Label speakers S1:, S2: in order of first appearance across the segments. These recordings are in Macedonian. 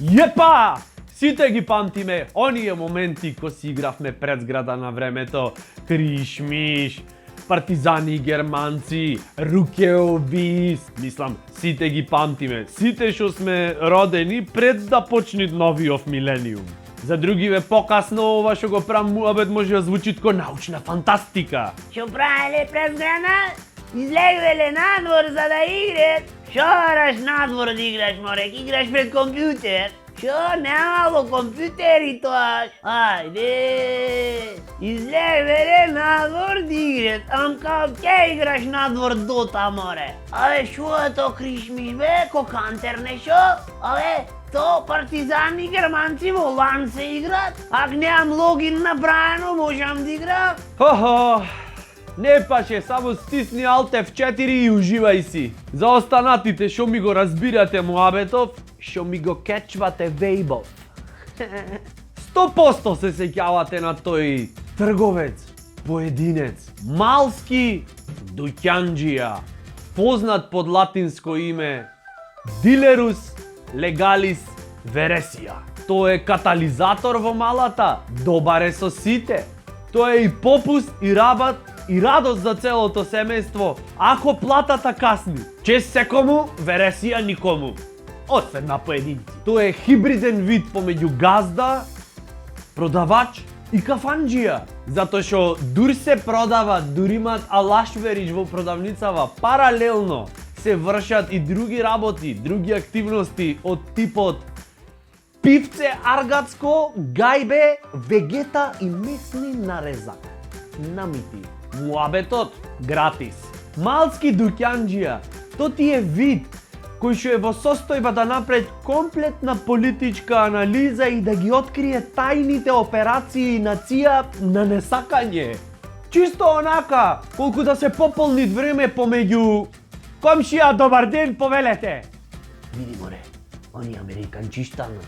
S1: Јепа! Сите ги памтиме оние моменти кога си игравме пред зграда на времето, криш-миш, партизани германци, рукеобис. Мислам, сите ги памтиме. Сите што сме родени пред да почне новиот милениум. За другиве покасно ова што го правам муабет може да звучи како научна фантастика.
S2: Што правеле през грана? Излегвеле надвор за да играт. Што бараш надвор да играш, морек? Играш пред компјутер. Што, немало компјутери тоа? Ајде! Излегвеле надвор да играт. Ам као ке играш надвор Дота, море? Абе, шо е то кришмиш, бе? Ко кантер нешо? Абе, то партизани германци во лан се играт? Ак неам логин направено, можам да играм?
S1: Хо-хо! Не паше, само стисни Alt F4 и уживај си. За останатите што ми го разбирате муабетов, што ми го кечвате вејбов. 100% се сеќавате на тој трговец, поединец, малски дуќанџија, познат под латинско име Дилерус Легалис Вересија. Тој е катализатор во малата, добар е со сите. Тој е и попуст, и рабат, и радост за целото семејство, ако платата касни. Чест секому, Вересија никому. Освен на поединци. Тој е хибриден вид помеѓу газда, продавач и кафанџија. Затоа што дур се продава, дур имат алашверич во продавницава, паралелно се вршат и други работи, други активности од типот пивце аргатско, гајбе, вегета и месни нарезак. Намити. Муабетот гратис. Малски дуќанџија, то ти е вид кој што е во состојба да направи комплетна политичка анализа и да ги открие тајните операции на ЦИА на несакање. Чисто онака, колку да се пополни време помеѓу комшија, добар ден, повелете. Види, море, они американчиштана,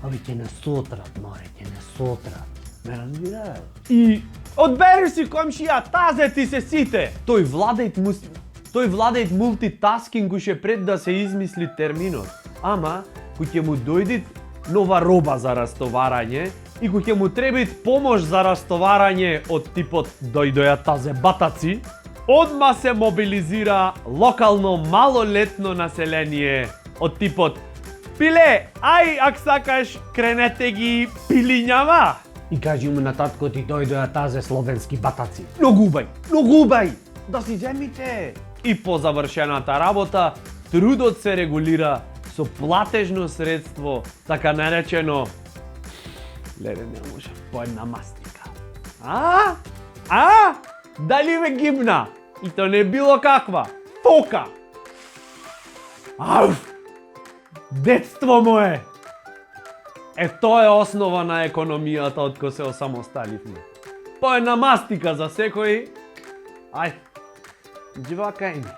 S1: аби ќе не сотрат, море, ќе не сотрат. Ме разбираеш? И одбери си комшија, тазе ти се сите. Тој владеет мултитаскинг уште пред да се измисли терминот. Ама, кој ќе му дојдит нова роба за растоварање и кој ќе му требит помош за растоварање од типот дојдоја тазе батаци, одма се мобилизира локално малолетно население од типот пиле, ај ак сакаш кренете ги пилињава. И кажи му на татко ти дојдоја тазе словенски батаци. Но губај, да си земите. И по завршената работа, трудот се регулира со платежно средство, така наречено, леле не може, поедна мастика. Дали ме гибна? И то не било каква, фока. Детство мое! Тоа е основа на економијата од кога се осамосталивме. Поедна мастика за секој. Ајде, џивакај ми.